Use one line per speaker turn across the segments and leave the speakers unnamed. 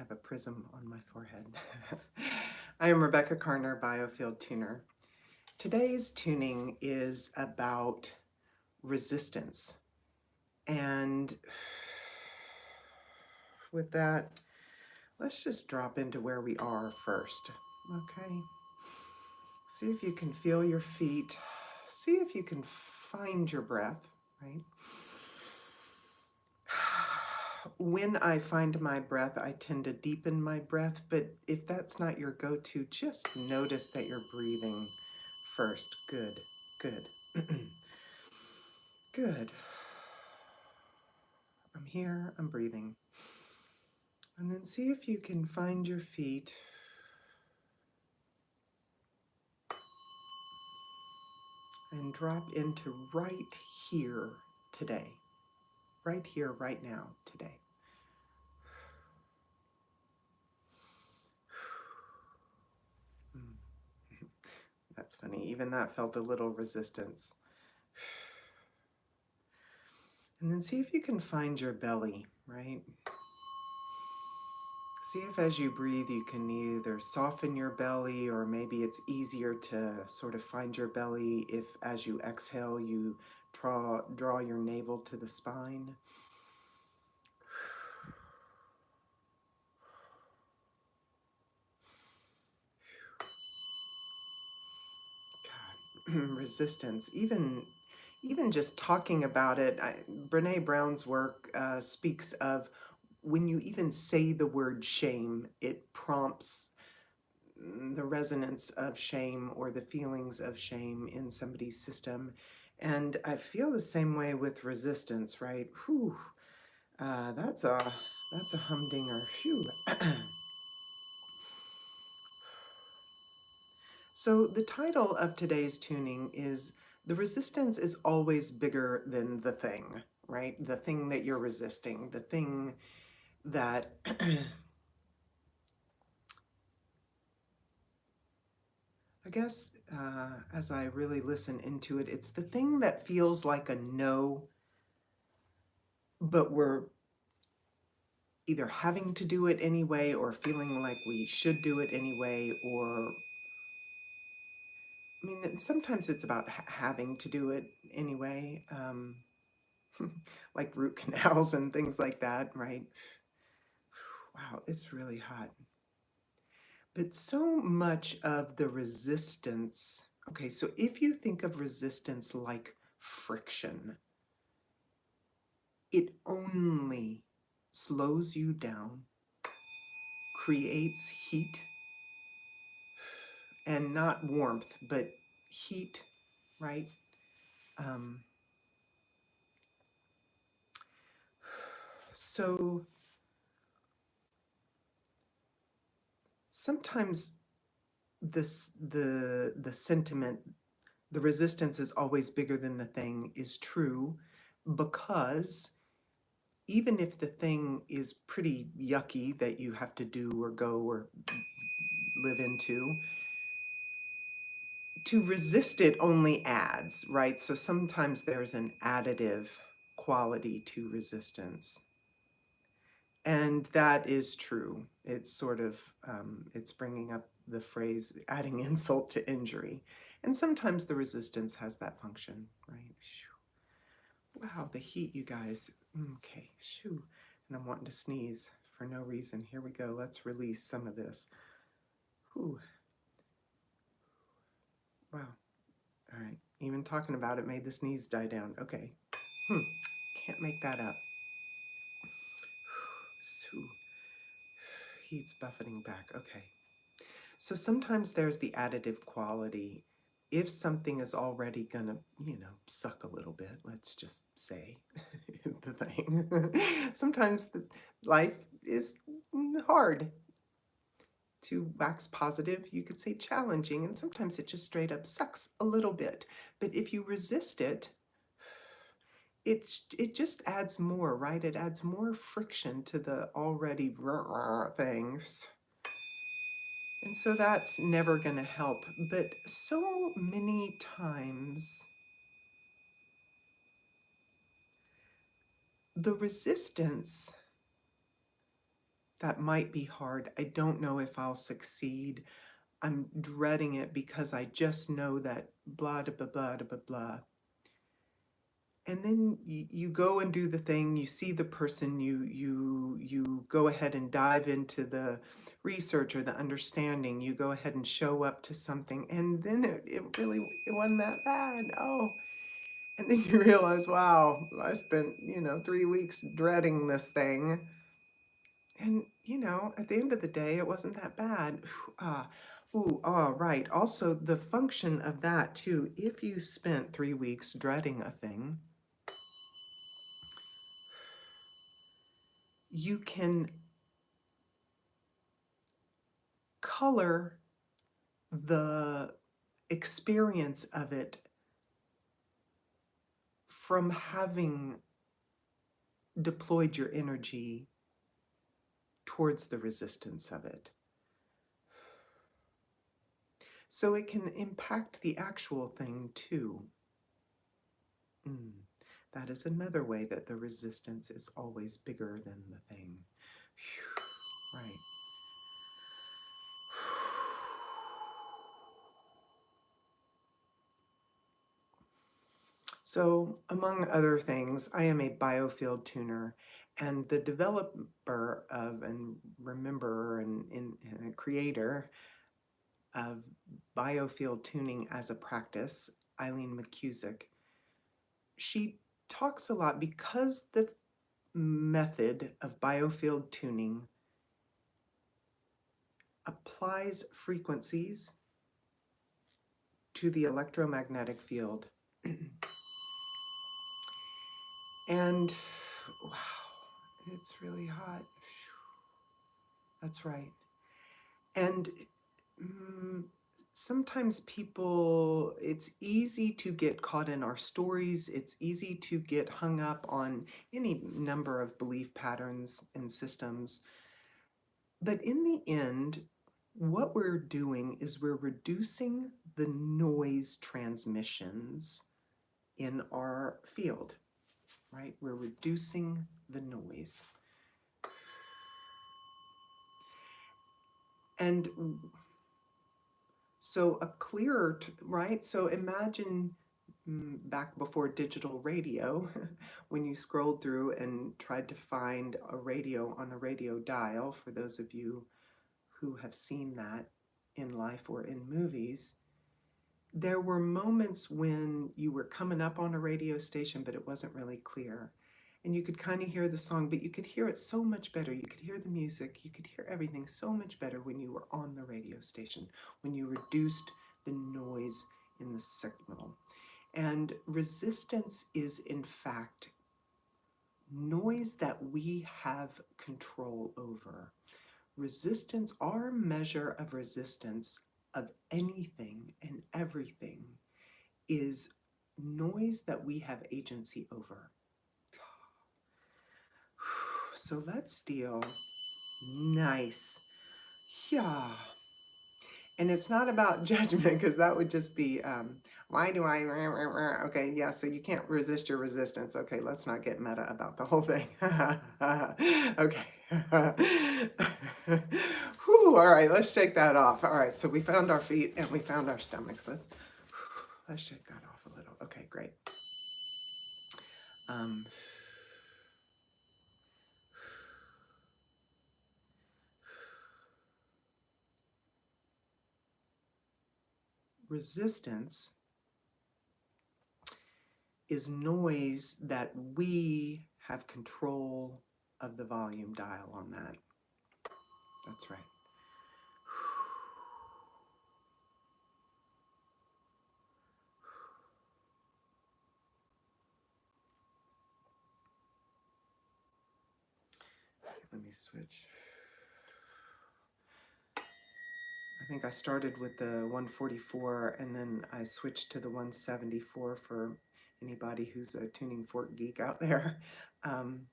have a prism on my forehead. I am Rebecca Carner, Biofield Tuner. Today's tuning is about resistance. And with that, let's just drop into where we are first, okay? See if you can feel your feet. See if you can find your breath, right? When I find my breath, I tend to deepen my breath, but if that's not your go-to, just notice that you're breathing first. Good, good, good. I'm here, I'm breathing. And then see if you can find your feet. And drop into right here today. Right here, right now, today. That's funny, even that felt a little resistance. And then see if you can find your belly, right? See if as you breathe you can either soften your belly, or maybe it's easier to sort of find your belly if as you exhale you draw your navel to the spine. God, resistance, even just talking about it. Brene Brown's work speaks of when you even say the word shame, it prompts the resonance of shame or the feelings of shame in somebody's system. And I feel the same way with resistance, right? Whew, that's a humdinger. Phew. So the title of today's tuning is "The Resistance is Always Bigger Than the Thing," right? The thing that you're resisting, the thing that I guess as I really listen into it, it's the thing that feels like a no, but we're either having to do it anyway or feeling like we should do it anyway, or I mean, sometimes it's about having to do it anyway, like root canals and things like that, right? Wow, it's really hot. But so much of the resistance, okay, so if you think of resistance like friction, it only slows you down, creates heat, and not warmth, but heat, right? Um, so sometimes the sentiment, the resistance is always bigger than the thing, is true, because even if the thing is pretty yucky that you have to do or go or live into, to resist it only adds, right? So sometimes there's an additive quality to resistance. And that is true. It's sort of, it's bringing up the phrase, adding insult to injury. And sometimes the resistance has that function, right? Wow, the heat, you guys. Okay, shoo. And I'm wanting to sneeze for no reason. Here we go. Let's release some of this. Whew. Wow. All right. Even talking about it made the sneeze die down. Okay. Can't make that up. So, heat's buffeting back. Okay. So sometimes there's the additive quality. If something is already gonna, suck a little bit, let's just say the thing. Sometimes life is hard. To wax positive, you could say challenging, and sometimes it just straight up sucks a little bit. But if you resist it, it just adds more, right? It adds more friction to the already things. And so that's never going to help. But so many times, the resistance That might be hard. I don't know if I'll succeed. I'm dreading it because I just know that blah, blah, blah, blah, blah. And then you go and do the thing, you see the person, you go ahead and dive into the research or the understanding, you go ahead and show up to something, and then it wasn't that bad. Oh, and then you realize, wow, I spent, 3 weeks dreading this thing. And, at the end of the day, it wasn't that bad. Right. Also, the function of that, too, if you spent 3 weeks dreading a thing, you can color the experience of it from having deployed your energy towards the resistance of it. So it can impact the actual thing too. That is another way that the resistance is always bigger than the thing. Whew. Right. So, among other things, I am a biofield tuner, and the developer of and rememberer and creator of biofield tuning as a practice, Eileen McCusick, she talks a lot because the method of biofield tuning applies frequencies to the electromagnetic field. And wow, it's really hot. That's right. And sometimes people, it's easy to get caught in our stories. It's easy to get hung up on any number of belief patterns and systems. But in the end, what we're doing is we're reducing the noise transmissions in our field, right? We're reducing the noise. And so a clearer, right? So imagine back before digital radio, when you scrolled through and tried to find a radio on a radio dial, for those of you who have seen that in life or in movies, there were moments when you were coming up on a radio station, but it wasn't really clear. And you could kind of hear the song, but you could hear it so much better. You could hear the music, you could hear everything so much better when you were on the radio station, when you reduced the noise in the signal. And resistance is, in fact, noise that we have control over. Resistance, our measure of resistance of anything and everything, is noise that we have agency over. So let's deal. Nice. Yeah. And it's not about judgment, because that would just be, why do I, okay, yeah, so you can't resist your resistance. Okay, let's not get meta about the whole thing. Okay. Whew, all right, let's shake that off. All right, so we found our feet and we found our stomachs. Let's shake that off a little. Okay, great. Resistance is noise that we have control of the volume dial on that. That's right. Let me switch. I think I started with the 144 and then I switched to the 174 for anybody who's a tuning fork geek out there. And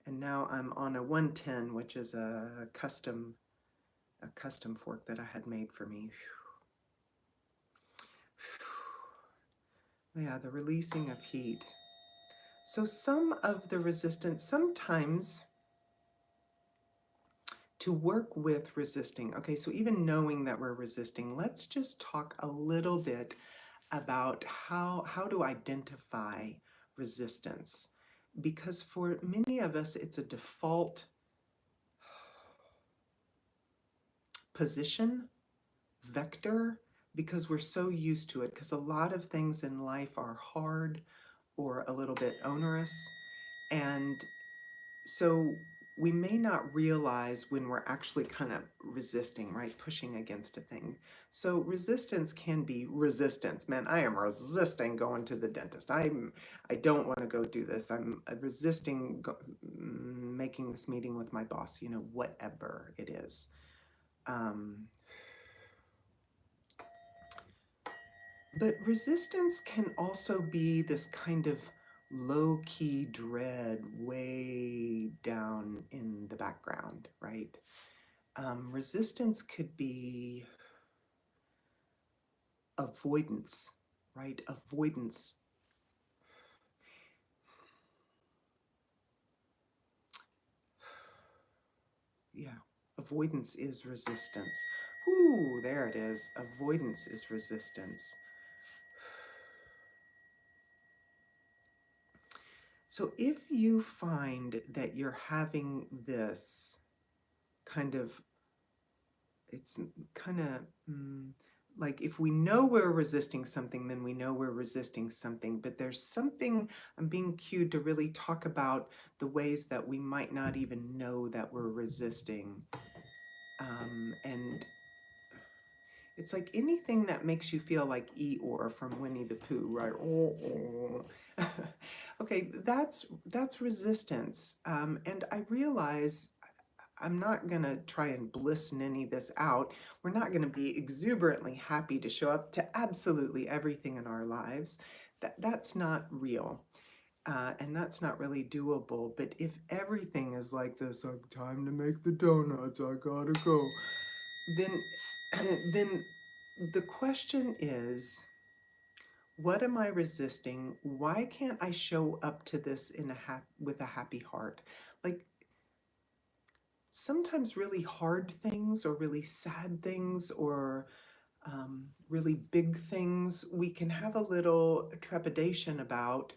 now I'm on a 110, which is a custom fork that I had made for me. Yeah, the releasing of heat. So some of the resistance, sometimes to work with resisting. Okay, so even knowing that we're resisting, let's just talk a little bit about how to identify resistance. Because for many of us, it's a default position, vector, because we're so used to it, because a lot of things in life are hard or a little bit onerous. And so we may not realize when we're actually kind of resisting, right? Pushing against a thing. So resistance can be resistance. Man, I am resisting going to the dentist. I don't want to go do this. I'm resisting making this meeting with my boss, whatever it is. But resistance can also be this kind of low-key dread way down in the background, right? Resistance could be avoidance, right? Avoidance. Yeah, avoidance is resistance. Ooh, there it is. Avoidance is resistance. So if you find that you're having this kind of, it's kind of like if we know we're resisting something, then we know we're resisting something. But there's something, I'm being cued to really talk about the ways that we might not even know that we're resisting. And it's like anything that makes you feel like Eeyore from Winnie the Pooh, right? Oh. Okay, that's resistance. And I realize I'm not going to try and bliss any of this out. We're not going to be exuberantly happy to show up to absolutely everything in our lives. That's not real. And that's not really doable. But if everything is like this, like time to make the donuts, I gotta go, then, then the question is, what am I resisting? Why can't I show up to this with a happy heart? Like, sometimes really hard things or really sad things or really big things we can have a little trepidation about,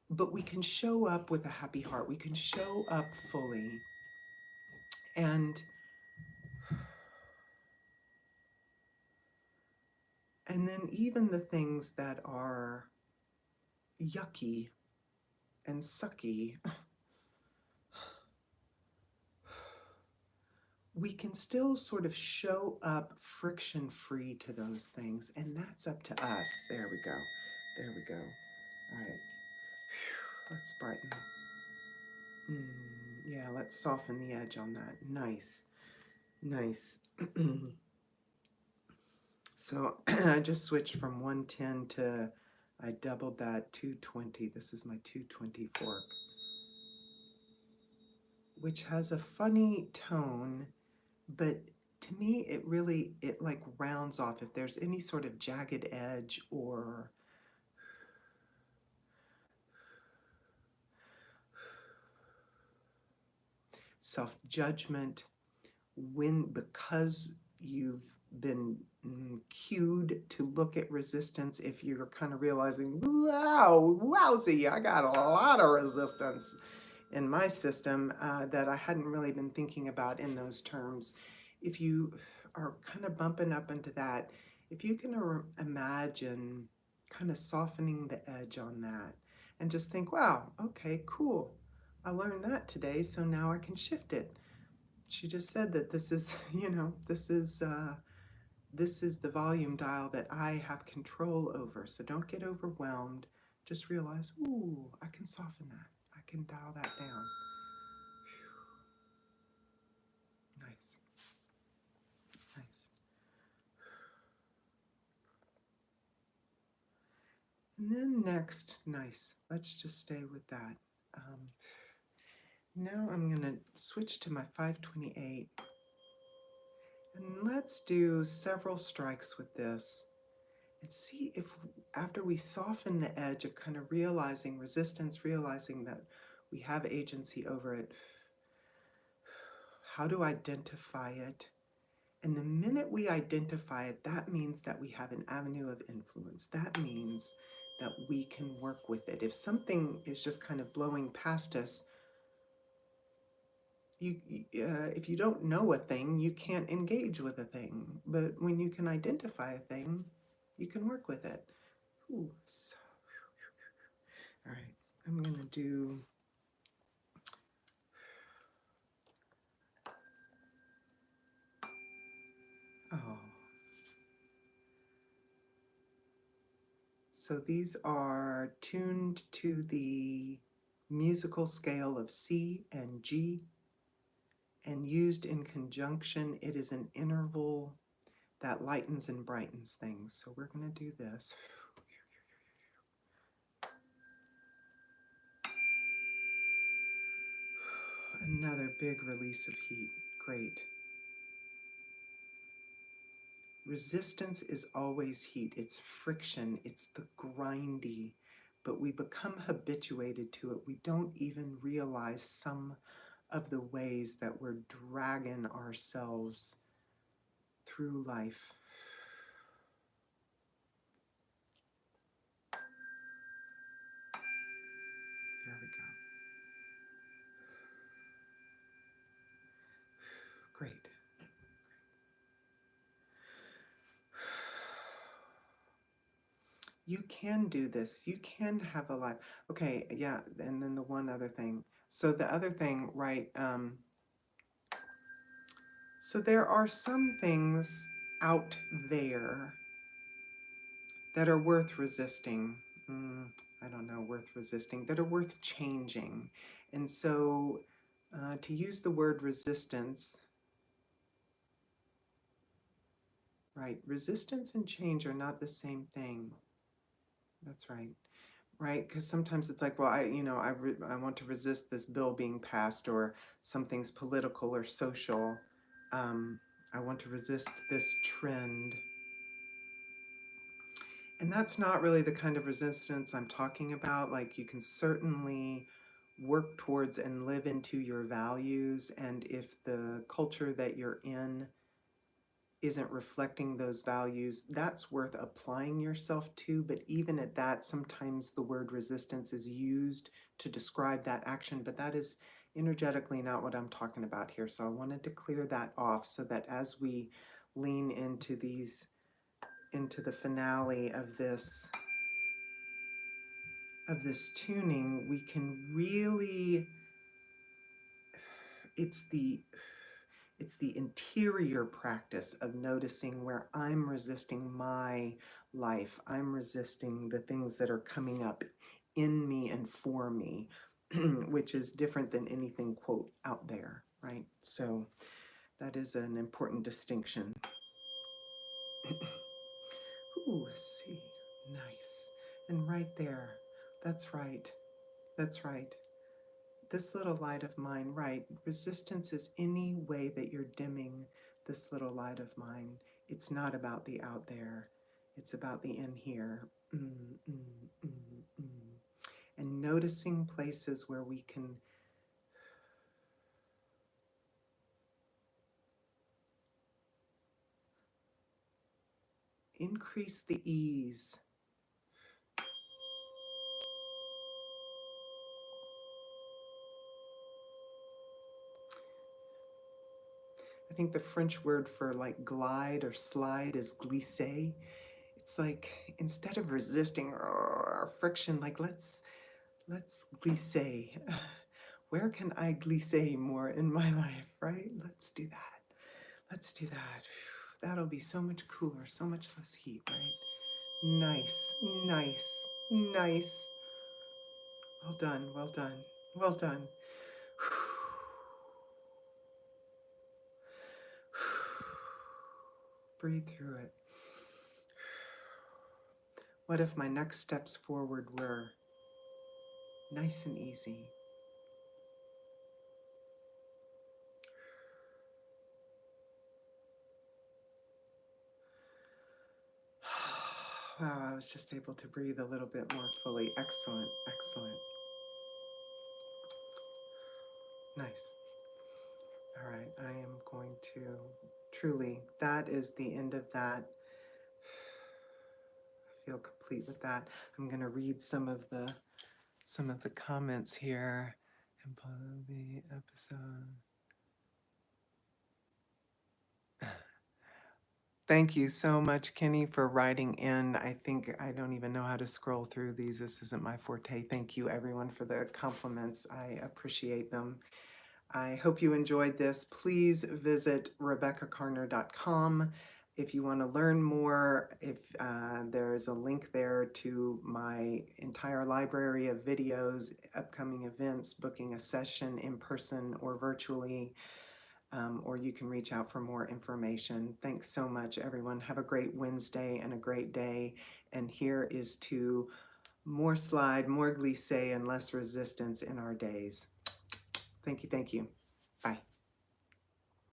but we can show up with a happy heart. We can show up fully. And then even the things that are yucky and sucky, we can still sort of show up friction free to those things. And that's up to us. There we go. There we go. All right. Whew, let's brighten. Yeah, let's soften the edge on that. Nice. Nice. So I just switched from 110 to, I doubled that, 220. This is my 220 fork, which has a funny tone, but to me, it like rounds off. If there's any sort of jagged edge or self-judgment, because you've been cued to look at resistance, if you're kind of realizing, wow, wowzy, I got a lot of resistance in my system that I hadn't really been thinking about in those terms. If you are kind of bumping up into that, if you can imagine kind of softening the edge on that and just think, wow, okay, cool. I learned that today, so now I can shift it. She just said that this is, this is the volume dial that I have control over. So don't get overwhelmed. Just realize, ooh, I can soften that. I can dial that down. Whew. Nice. Nice. And then next, nice. Let's just stay with that. Now I'm going to switch to my 528. And let's do several strikes with this and see if after we soften the edge of kind of realizing resistance, realizing that we have agency over it, how to identify it. And the minute we identify it, that means that we have an avenue of influence. That means that we can work with it. If something is just kind of blowing past us, if you don't know a thing, you can't engage with a thing. But when you can identify a thing, you can work with it. Ooh, so, all right, I'm going to do... Oh. So these are tuned to the musical scale of C and G, and used in conjunction. It is an interval that lightens and brightens things. So we're going to do this. Another big release of heat. Great. Resistance is always heat. It's friction. It's the grindy. But we become habituated to it. We don't even realize some of the ways that we're dragging ourselves through life. There we go. Great. You can do this. You can have a life. Okay, yeah, and then the one other thing. So the other thing, right, so there are some things out there that are worth resisting. I don't know, worth resisting, that are worth changing. And so to use the word resistance, right, resistance and change are not the same thing. That's right. Right, because sometimes it's like, well, I want to resist this bill being passed, or something's political or social. I want to resist this trend. And that's not really the kind of resistance I'm talking about. Like, you can certainly work towards and live into your values, and if the culture that you're in isn't reflecting those values, that's worth applying yourself to. But even at that, sometimes the word resistance is used to describe that action, but that is energetically not what I'm talking about here. So I wanted to clear that off so that as we lean into the finale of this tuning, we can really, it's the interior practice of noticing where I'm resisting my life. I'm resisting the things that are coming up in me and for me, which is different than anything, quote, out there, right? So that is an important distinction. Ooh, see, nice. And right there, that's right, that's right. This little light of mine, right? Resistance is any way that you're dimming this little light of mine. It's not about the out there. It's about the in here. And noticing places where we can increase the ease. I think the French word for like glide or slide is glisser. It's like, instead of resisting or friction, like let's glisser. Where can I glisser more in my life, right? Let's do that. Let's do that. That'll be so much cooler, so much less heat, right? Nice, nice, nice. Well done, well done, well done. Breathe through it. What if my next steps forward were nice and easy? Wow, I was just able to breathe a little bit more fully. Excellent, excellent. Nice. All right, I am going to truly, that is the end of that. I feel complete with that. I'm going to read some of the comments here and follow the episode. Thank you so much, Kenny, for writing in. I think I don't even know how to scroll through these. This isn't my forte. Thank you, everyone, for the compliments. I appreciate them. I hope you enjoyed this. Please visit RebeccaCarner.com. If you want to learn more, if there's a link there to my entire library of videos, upcoming events, booking a session in person or virtually, or you can reach out for more information. Thanks so much, everyone. Have a great Wednesday and a great day. And here is to more slide, more glissé, and less resistance in our days. Thank you. Thank you. Bye.